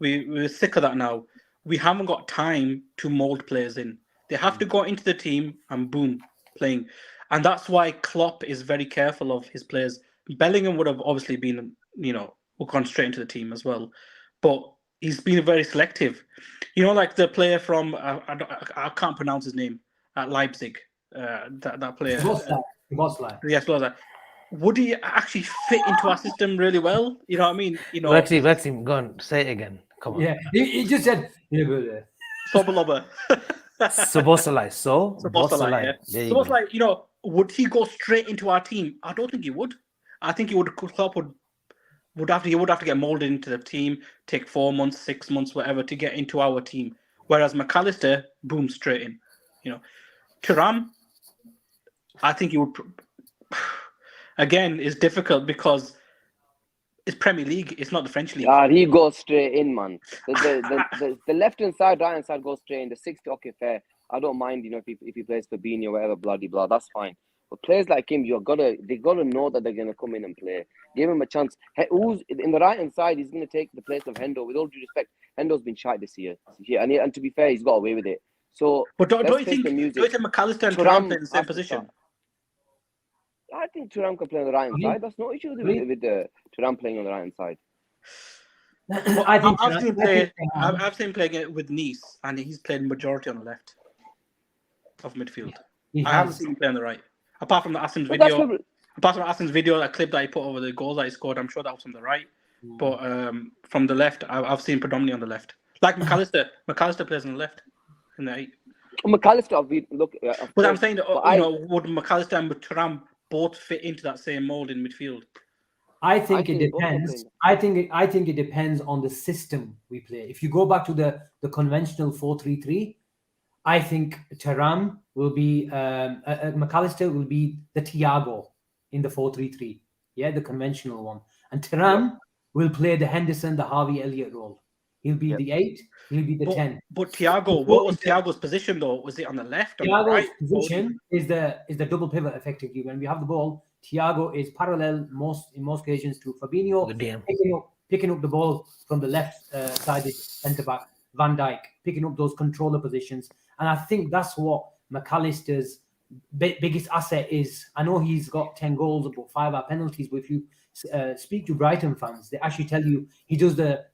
We're sick of that now. We haven't got time to mold players in. They have to go into the team and boom, playing. And that's why Klopp is very careful of his players. Bellingham would have obviously been, gone straight into the team as well. But he's been very selective. Like the player from I can't pronounce his name at Leipzig. That player. Yes, was that. Would he actually fit into our system really well? You know what I mean? Waxy, go on, say it again. Come on. Yeah, he just said, Sobolova. Soboslai. Yeah. There you go. Soboslai, would he go straight into our team? I don't think he would. I think Klopp would have to get molded into the team, take 4 months, 6 months, whatever, to get into our team. Whereas McAllister, boom, straight in. Thuram, I think he would. Again, it's difficult because it's Premier League. It's not the French league. He goes straight in, man. The left hand side, right hand side goes straight in. The 60, okay, fair. I don't mind, if he plays for Beanie or whatever, bloody blah, that's fine. But players like him, they gotta know that they're gonna come in and play. Give him a chance. Who's in the right hand side? He's gonna take the place of Hendo. With all due respect, Hendo's been shite this year. And to be fair, he's got away with it. So, but don't you think McAllister and Thuram play in the same position? I think Thuram can play on the right hand side. That's no issue with Thuram playing on the right hand side. Well, I've seen him playing with Nice, and he's played majority on the left of midfield. I haven't seen him play on the right, apart from the Asim's video. Apart from Asim's video, that clip that he put over the goals that he scored, I'm sure that was on the right. But from the left, I've seen predominantly on the left. Like McAllister. McAllister plays on the left in the 8. McAllister, look. But I'm saying that would McAllister and Thuram both fit into that same mold in midfield? I think it depends. I think it depends on the system we play. If you go back to the conventional 4-3-3, I think Thuram will be McAllister will be the Thiago in the 4-3-3. Yeah, the conventional one. And Thuram will play the Henderson, the Harvey Elliott role. He'll be the 8. He'll be the 10. But Thiago, what was Thiago's position though? Was it on the left or Thiago's the right? position is the double pivot effectively. When we have the ball, Thiago is parallel in most occasions to Fabinho, picking up the ball from the left-sided centre back, Van Dijk, picking up those controller positions. And I think that's what McAllister's biggest asset is. I know he's got 10 goals, about 5 are penalties, but if you speak to Brighton fans, they actually tell you he does the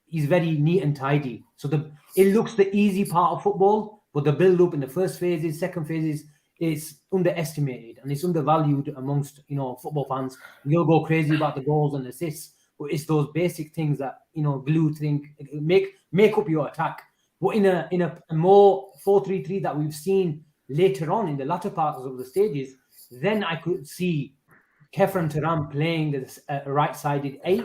he's very neat and tidy. So it looks the easy part of football, but the build-up in the first phases, second phases, is underestimated and it's undervalued amongst football fans. You'll go crazy about the goals and assists, but it's those basic things that make up your attack. But in a more 4-3-3 that we've seen later on in the latter parts of the stages, then I could see Kefren Thuram playing the right-sided 8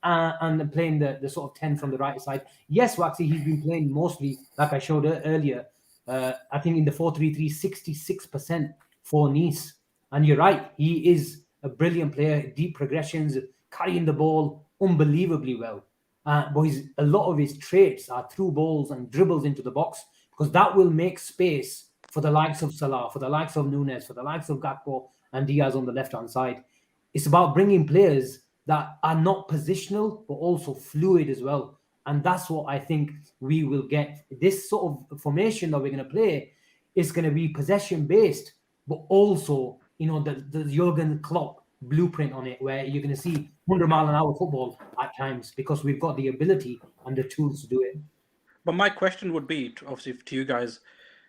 and playing the sort of 10 from the right side. Yes, Waxy, he's been playing mostly, like I showed earlier, I think in the 4-3-3, 66% for Nice. And you're right, he is a brilliant player, deep progressions, carrying the ball unbelievably well. But a lot of his traits are through balls and dribbles into the box, because that will make space for the likes of Salah, for the likes of Nunes, for the likes of Gakpo and Diaz on the left-hand side. It's about bringing players that are not positional, but also fluid as well. And that's what I think we will get. This sort of formation that we're going to play is going to be possession-based, but also, the Jurgen Klopp blueprint on it, where you're going to see 100-mile-an-hour football at times, because we've got the ability and the tools to do it. But my question would be, obviously, to you guys,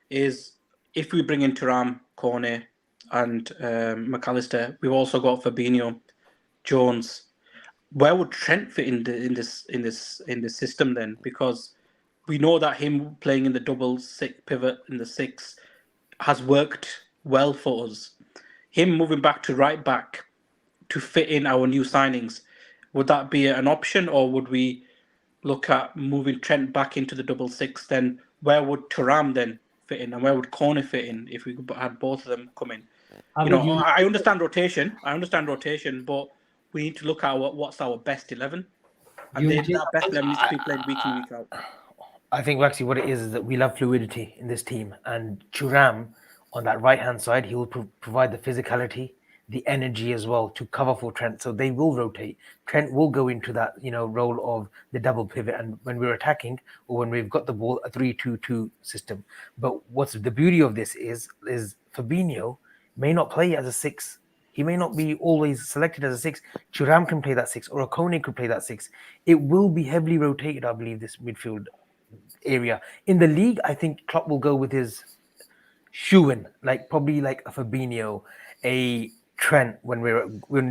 is if we bring in Thuram, Koné, and McAllister, we've also got Fabinho, Jones. Where would Trent fit in this system then? Because we know that him playing in the double pivot in the 6 has worked well for us. Him moving back to right back to fit in our new signings, would that be an option, or would we look at moving Trent back into the double 6? Then where would Thuram then fit in, and where would Koné fit in if we had both of them come in? I understand rotation. But we need to look at what's our best 11. And that best 11 needs to be played week in, week out. I think actually what it is that we love fluidity in this team. And Thuram, on that right-hand side, he will provide the physicality, the energy as well to cover for Trent. So they will rotate. Trent will go into that, role of the double pivot. And when we're attacking or when we've got the ball, a 3-2-2 system. But what's the beauty of this is Fabinho may not play as a 6 He may not be always selected as a 6. Thuram can play that 6, or a Koné could play that 6. It will be heavily rotated, I believe, this midfield area. In the league, I think Klopp will go with his shoe-in, like probably like a Fabinho, a Trent when we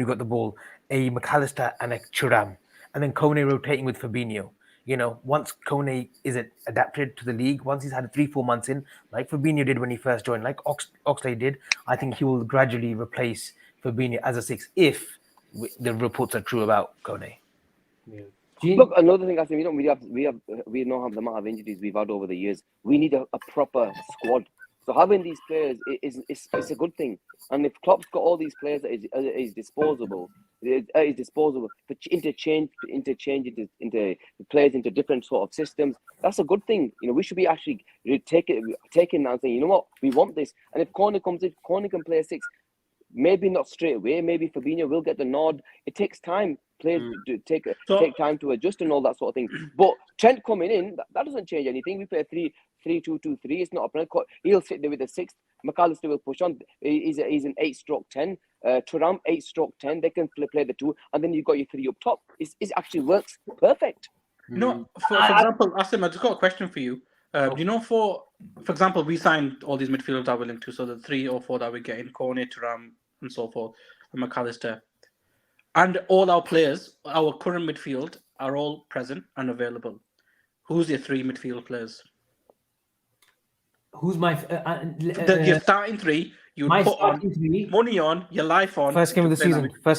got the ball, a McAllister and a Thuram, and then Koné rotating with Fabinho. You know, once Koné is adapted to the league, once he's had 3-4 months in, like Fabinho did when he first joined, like Oxlade did, I think he will gradually replace Fabinho as a 6 if the reports are true about Koné. Gene? Look, another thing I think we know how the amount of injuries we've had over the years. We need a proper squad. So having these players is a good thing. And if Klopp's got all these players that is disposable for interchange into players into different sort of systems, that's a good thing. You know, we should be actually taking that and saying, you know what, we want this. And if Koné comes in, Koné can play a 6. Maybe not straight away. Maybe Fabinho will get the nod. It takes time. Players take time to adjust and all that sort of thing. But Trent coming in, that doesn't change anything. We play 3-2-2-3. It's not a problem. He'll sit there with the 6th. McAllister will push on. He's an 8/10. Thuram 8/10. They can play the 2, and then you've got your 3 up top. It actually works perfect. No, for example, Asim, I just got a question for you. You know, for example, we signed all these midfielders that we're linked to, so the 3 or 4 that we're getting, Koné, Thuram, and so forth, and McAllister. And all our players, our current midfield, are all present and available. Who's your 3 midfield players? Who's my... Your starting 3, you put on 3, money on, your life on. First game of the season. My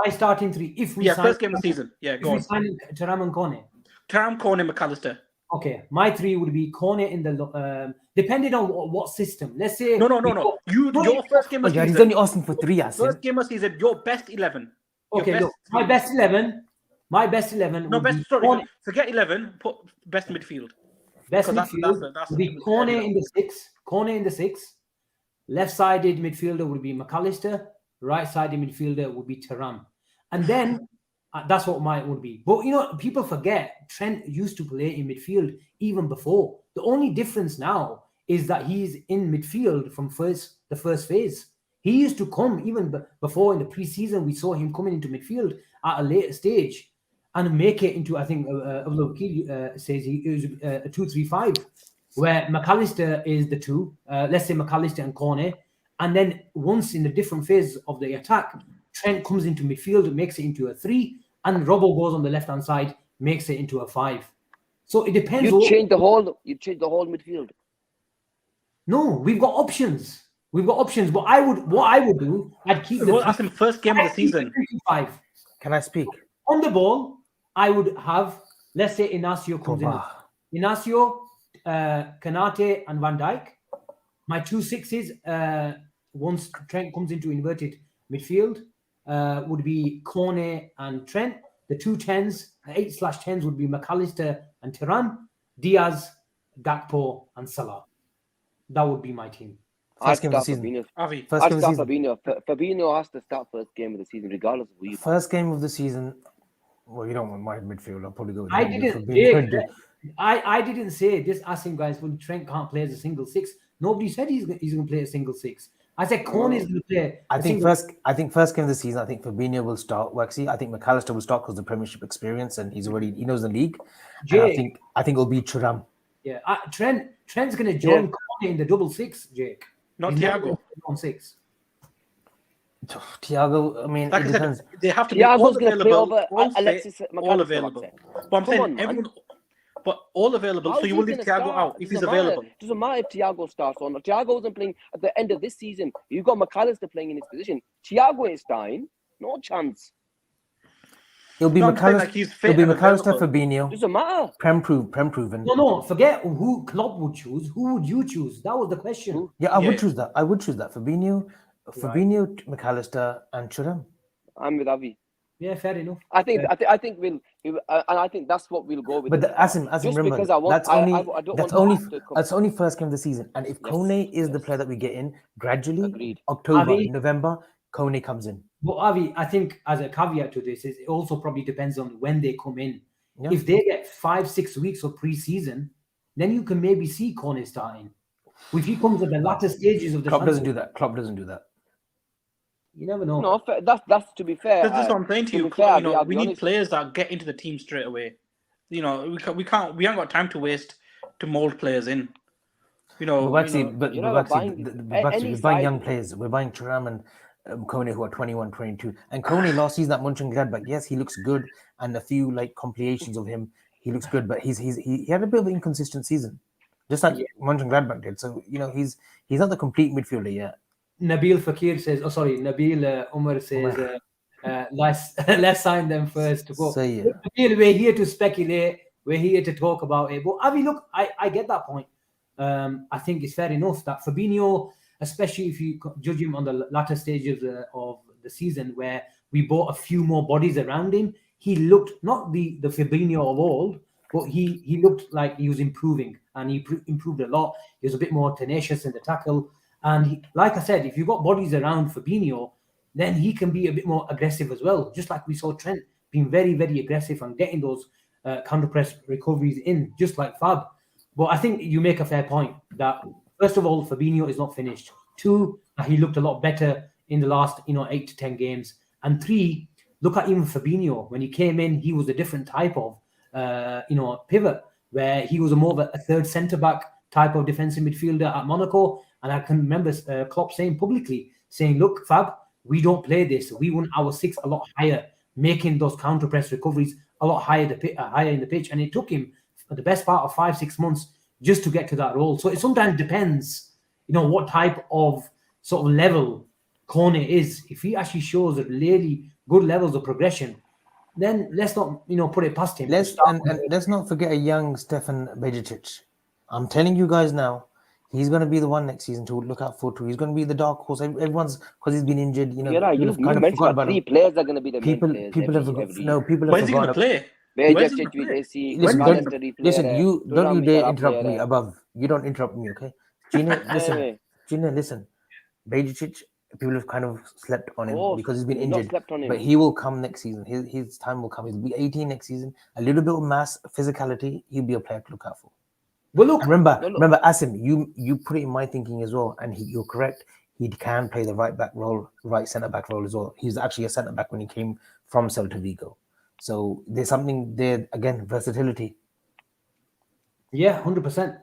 starting 3, if we sign... first game of the season. Yeah, go on. If we sign Thuram and Koné. Thuram, Koné, McAllister. Okay, my 3 would be Koné in the... depending on what system. Let's say... No. Your first game of season... He's only asking for 3, Asim. First game of season, your best 11. Okay, look, my best 11 No, best, sorry, Koné. Forget 11, put best midfield. Best midfield would be Koné in the 6. Koné in the 6. Left-sided midfielder would be McAllister. Right-sided midfielder would be Thuram. And then that's what mine would be. But, you know, people forget Trent used to play in midfield even before. The only difference now is that he's in midfield from the first phase. He used to come even before in the preseason. We saw him coming into midfield at a later stage and make it into, I think, says he is a 2-3-5, where McAllister is the 2. Let's say McAllister and Koné, and then once in the different phases of the attack, Trent comes into midfield, makes it into a 3, and Robbo goes on the left hand side, makes it into a 5. So it depends. You change the whole midfield. No, we've got options. But what I would do, I'd keep the Ask him first game of the season. 5. Can I speak? On the ball, I would have, let's say Inacio comes in. Inacio, Koné, and Van Dijk. My 2 6s, once Trent comes into inverted midfield, would be Koné and Trent. The 2 10s, 8/10s would be McAllister and Thuram, Diaz, Gakpo, and Salah. That would be my team. First game of the season. Fabinho has to start first game of the season, regardless of who you. First game of the season. Well, you don't want my midfield. I'll probably go with I didn't say this. Asking guys when Trent can't play as a single 6. Nobody said he's going to play a single 6. I said Koné is going to play. I think first game of the season. I think Fabinho will start. Waxy. I think McAllister will start because of the Premiership experience and he knows the league. I think it'll be Thuram. Yeah, Trent's going to join Koné in the double 6, Jake. Not Thiago. On 6. Thiago, I mean, like it depends. They have to be all available, all available. But I'm saying everyone, but all available. So you will leave Thiago out if he's available. Doesn't matter if Thiago starts or not. Thiago isn't playing at the end of this season. You've got McAllister playing in his position. Thiago is starting. No chance. It'll be McAllister, Fabinho. Doesn't matter. Prem proven. No. Forget who Klopp would choose. Who would you choose? That was the question. Yeah, I would choose that. Fabinho, McAllister, and Thuram. I'm with Avi. Yeah, fair enough. I think we'll, and I think that's what we'll go with. But Asim, remember, that's only first game of the season. And if Koné is the player that we get in gradually, October, November, Koné comes in. But Avi, I think as a caveat to this, it also probably depends on when they come in. Yeah. If they get 5-6 weeks of pre-season, then you can maybe see Koné starting. If he comes at the latter stages of the Klopp doesn't do that. You never know. No, that's to be fair. That's just what I'm saying to you. be fair, You know, I'll we be need honest. players that get into the team straight away. You know, we haven't got time to waste to mold players in. You know, But Waxy, but you know, we're Waxy, buying any we're buying side. young players. We're buying Thuram and Koné, who are 21, 22. And Koné last season at Mönchengladbach, yes, he looks good, and a few like compilations of him, he looks good, but he had a bit of an inconsistent season, just like Mönchengladbach did. So you know, he's not the complete midfielder yet. Nabil Fakir says, Nabil Umar says, let's sign them first. But So yeah, Nabil, we're here to speculate. We're here to talk about it. But Avi, look, I get that point. I think it's fair enough that Fabinho, especially if you judge him on the latter stages of the season, where we bought a few more bodies around him, he looked not the Fabinho of old, but he looked like he was improving, and he improved a lot. He was a bit more tenacious in the tackle. And like I said, if you've got bodies around Fabinho, then he can be a bit more aggressive as well. Just like we saw Trent being very, very aggressive and getting those counter-press recoveries in, just like Fab. But I think you make a fair point that, first of all, Fabinho is not finished. 2, he looked a lot better in the last 8 to 10 games. And 3, look at even Fabinho. When he came in, he was a different type of pivot, where he was more of a third centre-back type of defensive midfielder at Monaco. And I can remember Klopp saying publicly, look, Fab, we don't play this. We want our 6 a lot higher, making those counter-press recoveries a lot higher in the pitch. And it took him the best part of 5-6 months just to get to that role. So it sometimes depends, what type of sort of level Koné is. If he actually shows really good levels of progression, then let's not, put it past him. Let's not forget a young Stefan Bajicic. I'm telling you guys now, he's going to be the one next season to look out for too. He's going to be the dark horse. Everyone's, because he's been injured. You're right. You mentioned that 3 players are going to be the main players. People have forgotten. Where's he going to play? Listen, you don't dare interrupt me above. You don't interrupt me, okay? Gina, listen. Bajicic, people have kind of slept on him because he's been injured. But he will come next season. His time will come. He'll be 18 next season. A little bit of mass, physicality, he'll be a player to look out for. Well, look, remember, Asim, you put it in my thinking as well, and you're correct. He can play the right centre back role as well. He's actually a centre back when he came from Celta Vigo. So there's something there again, versatility. Yeah, 100%.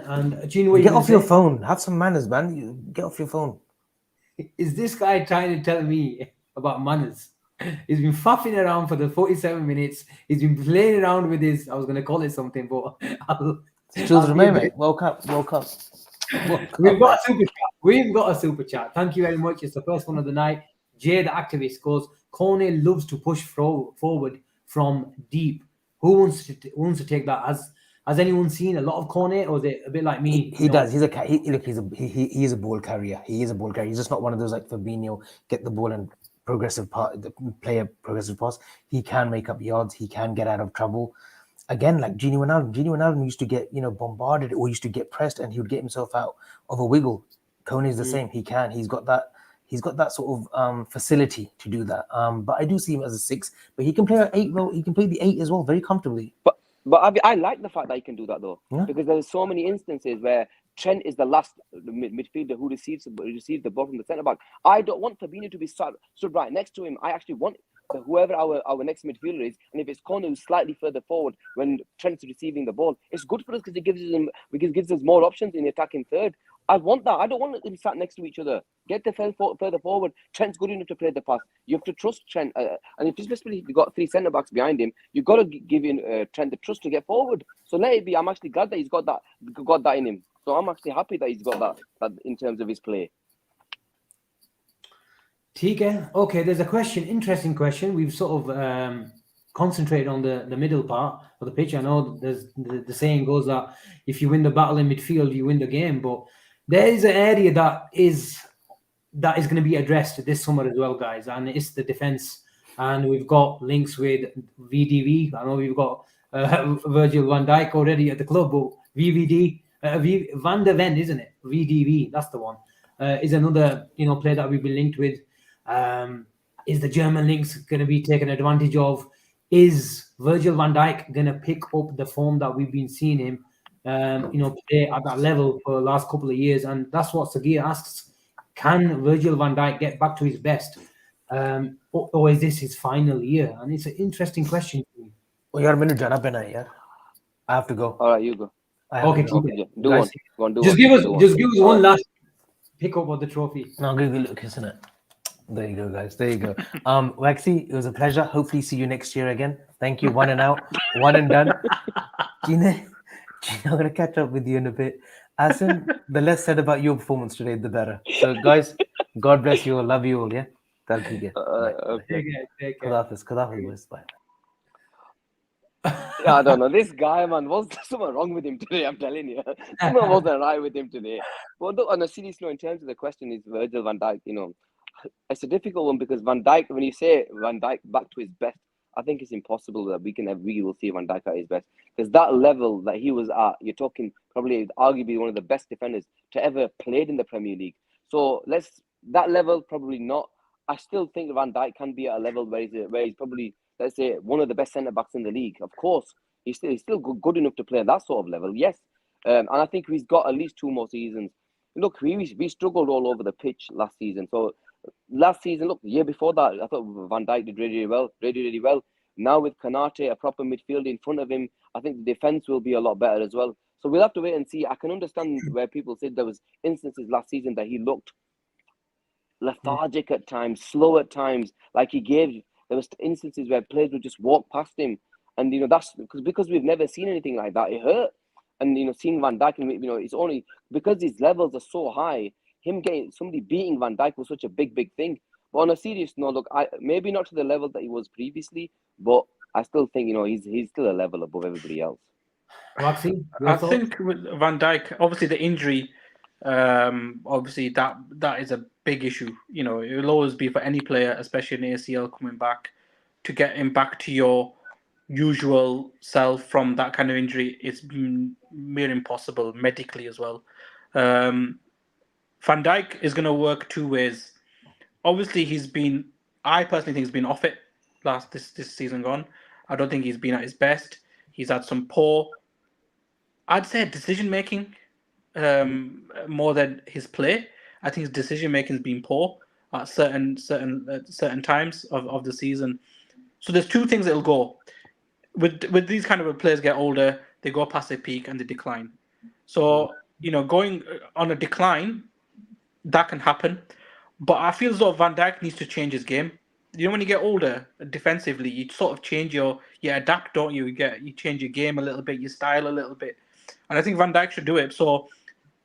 And Gene, get off your phone. Have some manners, man. Get off your phone. Is this guy trying to tell me about manners? He's been faffing around for the 47 minutes. He's been playing around with his, I was going to call it something, but mate. Woke up. We've got a super chat. Thank you very much. It's the first one of the night. Jay the activist goes, Koné loves to push forward from deep. Who wants to take that? Has anyone seen a lot of Koné, or is it a bit like me? He does. He's a ball carrier. He is a ball carrier. He's just not one of those like Fabinho, get the ball and progressive pass. He can make up yards. He can get out of trouble. Again, like Gini Wijnaldum used to get bombarded or used to get pressed, and he would get himself out of a wiggle. Koné is the same. He can. He's got that sort of facility to do that. But I do see him as a 6. But he can play an 8 role. He can play the 8 as well, very comfortably. But I like the fact that he can do that though, because there's so many instances where Trent is the last midfielder who receives the ball from the centre back. I don't want Fabinho to be stood right next to him. I actually want whoever our next midfielder is, and if it's Koné who's slightly further forward when Trent's receiving the ball, it's good for us because it gives us more options in the attacking third. I want that. I don't want them sat next to each other. Get the further forward. Trent's good enough to play the pass. You have to trust Trent. And if especially if you've got 3 centre-backs behind him, you've got to give Trent the trust to get forward. So let it be. I'm actually glad that he's got that in him. So I'm actually happy that he's got that in terms of his play. TK, okay, there's a question, interesting question. We've sort of concentrated on the middle part of the pitch. I know there's the saying goes that if you win the battle in midfield, you win the game. But there is an area that is going to be addressed this summer as well, guys, and it's the defense. And we've got links with VDV. I know we've got Virgil van Dijk already at the club, but VVD, Van der Ven, isn't it? VDV, that's the one. Is another player that we've been linked with. Is the German links going to be taken advantage of? Is Virgil van Dijk going to pick up the form that we've been seeing him play at that level for the last couple of years? And that's what Sagir asks. Can Virgil van Dijk get back to his best? Or is this his final year? And it's an interesting question. Oh, yaar, mainu jana pena hai, yaar. I have to go. All right, you go. I have Okay, to go. Okay, do Guys, one. Go on, do just one. give us All one right. last pick up of the trophy. No, give a look, isn't it? There you go, guys. There you go. Waxy, it was a pleasure. Hopefully see you next year again. Thank you. One and out, one and done. Gina, I'm gonna catch up with you in a bit. Asim, the less said about your performance today, the better. So, guys, God bless you all. Love you all. Yeah. Tal theek hai. Bye. Okay. Take care. Khuda boys. Bye. Yeah, I don't know. This guy, man, was something wrong with him today? I'm telling you, something wasn't right with him today. But look, on a serious note, in terms of the question, is Virgil van Dijk? It's a difficult one because Van Dijk. When you say Van Dijk back to his best, I think it's impossible that we will see Van Dijk at his best, because that level that he was at, you're talking probably arguably one of the best defenders to ever played in the Premier League. So that level probably not. I still think Van Dijk can be at a level where he's probably, let's say, one of the best centre backs in the league. Of course, he's still good enough to play at that sort of level. Yes, and I think he's got at least 2 more seasons. Look, we struggled all over the pitch last season. So last season, look, the year before that, I thought Van Dijk did really well. Now with Koné, a proper midfield in front of him, I think the defense will be a lot better as well. So we'll have to wait and see. I can understand where people said there was instances last season that he looked lethargic at times, slow at times. Like there was instances where players would just walk past him, and that's because we've never seen anything like that. It hurt, and seeing Van Dijk, it's only because his levels are so high. Him somebody beating Van Dijk was such a big thing. But on a serious note, look, maybe not to the level that he was previously, but I still think he's still a level above everybody else. Waxy, I think with Van Dijk, obviously the injury, obviously that is a big issue. It will always be for any player, especially an ACL coming back, to get him back to your usual self from that kind of injury. It's near impossible medically as well. Van Dijk is going to work 2 ways. Obviously, I personally think he's been off it this season gone. I don't think he's been at his best. He's had some poor, I'd say, decision making more than his play. I think his decision making has been poor at certain times of the season. So there's 2 things that'll go with these kind of players get older. They go past their peak and they decline. So going on a decline, that can happen. But I feel as though Van Dijk needs to change his game. When you get older, defensively, you sort of change you adapt, don't you? You change your game a little bit, your style a little bit. And I think Van Dijk should do it. So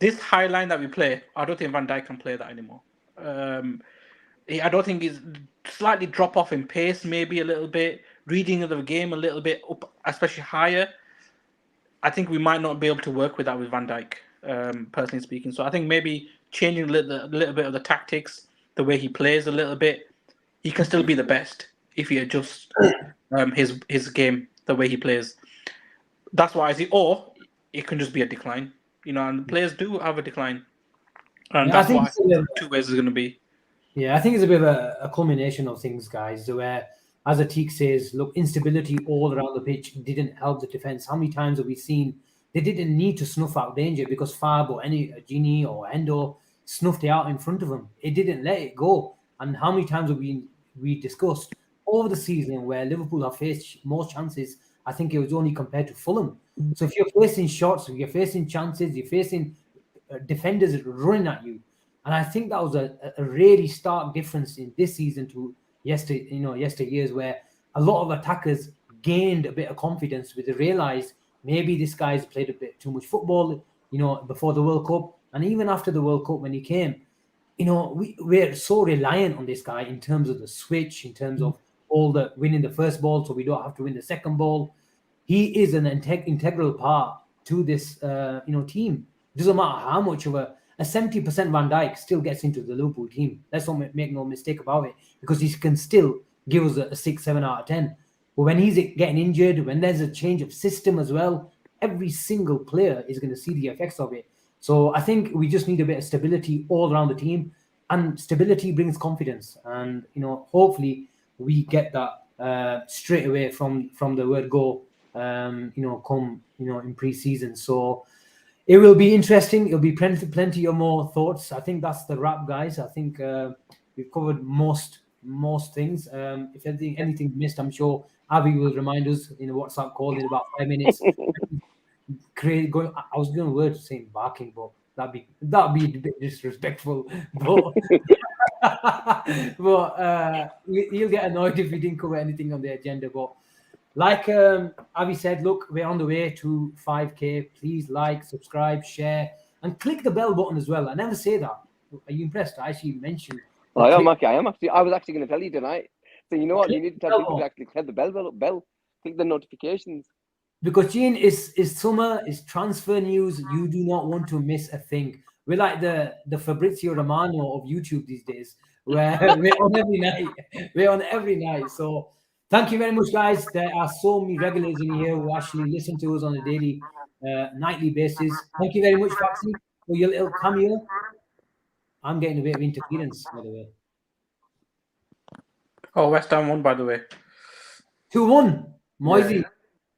this high line that we play, I don't think Van Dijk can play that anymore. I don't think he's slightly drop off in pace, maybe a little bit, reading of the game a little bit up, especially higher. I think we might not be able to work with that with Van Dijk, personally speaking. So I think maybe changing a little bit of the tactics, the way he plays a little bit, he can still be the best if he adjusts his game, the way he plays. That's why I see. Or it can just be a decline, and players do have a decline, and that's why 2 ways is going to be. Yeah, I think it's a bit of a culmination of things, guys. Where, as Atik says, look, instability all around the pitch didn't help the defense. How many times have we seen they didn't need to snuff out danger because Fab or Gini or Endo snuffed it out in front of them? It didn't let it go. And how many times have we discussed over the season where Liverpool have faced more chances? I think it was only compared to Fulham. So if you're facing shots, if you're facing chances, you're facing defenders running at you. And I think that was a really stark difference in this season to yesteryears, where a lot of attackers gained a bit of confidence with they realized maybe this guy's played a bit too much football, before the World Cup. And even after the World Cup, when he came, we're so reliant on this guy in terms of the switch, in terms of all the winning the first ball, so we don't have to win the second ball. He is an integral part to this, team. It doesn't matter how much of a 70% Van Dijk still gets into the Liverpool team. Let's not make no mistake about it, because he can still give us a 6, 7 out of 10. But when he's getting injured, when there's a change of system as well, every single player is going to see the effects of it. So I think we just need a bit of stability all around the team, and stability brings confidence. And hopefully we get that straight away from the word go. Come in pre-season. So It will be interesting. It'll be plenty of more thoughts. I think that's the wrap, guys. I think we've covered most things. If anything missed, I'm sure Avi will remind us in a WhatsApp call in about 5 minutes. I was going to word saying barking, but that'd be a bit disrespectful. But he'll get annoyed if we didn't cover anything on the agenda. But like Avi said, look, we're on the way to 5K. Please like, subscribe, share, and click the bell button as well. I never say that. Are you impressed? I actually mentioned. I am actually. I was actually going to tell you tonight. So you know what? You need to tell people to actually click the bell, click the notifications. Because Gene, is summer, is transfer news. You do not want to miss a thing. We're like the Fabrizio Romano of YouTube these days, where we're on every night. We're on every night. So thank you very much, guys. There are so many regulars in here who actually listen to us on a daily, nightly basis. Thank you very much, Waxy, for your little cameo. I'm getting a bit of interference, by the way. Oh, West Ham won, by the way. 2-1. Moisey. Yeah.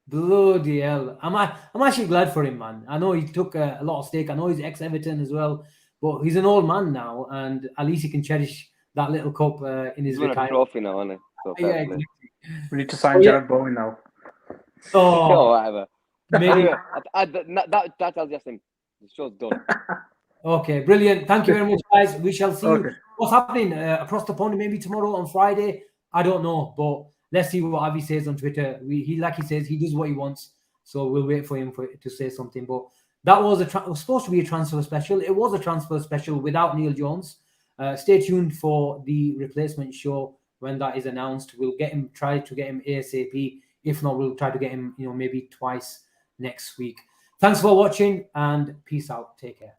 Bloody hell. I'm actually glad for him, man. I know he took a lot of stake. I know he's ex-Everton as well, but he's an old man now, and at least he can cherish that little cup in his retirement. He's won a trophy now, isn't it? So Yeah, exactly. We need to sign Gerard Bowen now. Oh, whatever. Maybe. Anyway, that tells you something. The show's done. Okay, brilliant. Thank you very much, guys. We shall see what's happening across the pond, maybe tomorrow on Friday. I don't know, but let's see what Avi says on Twitter. He says, he does what he wants, so we'll wait for him to say something. But that was it was supposed to be a transfer special. It was a transfer special without Neil Jones. Stay tuned for the replacement show when that is announced. We'll try to get him ASAP. If not, we'll try to get him, maybe twice next week. Thanks for watching, and peace out. Take care.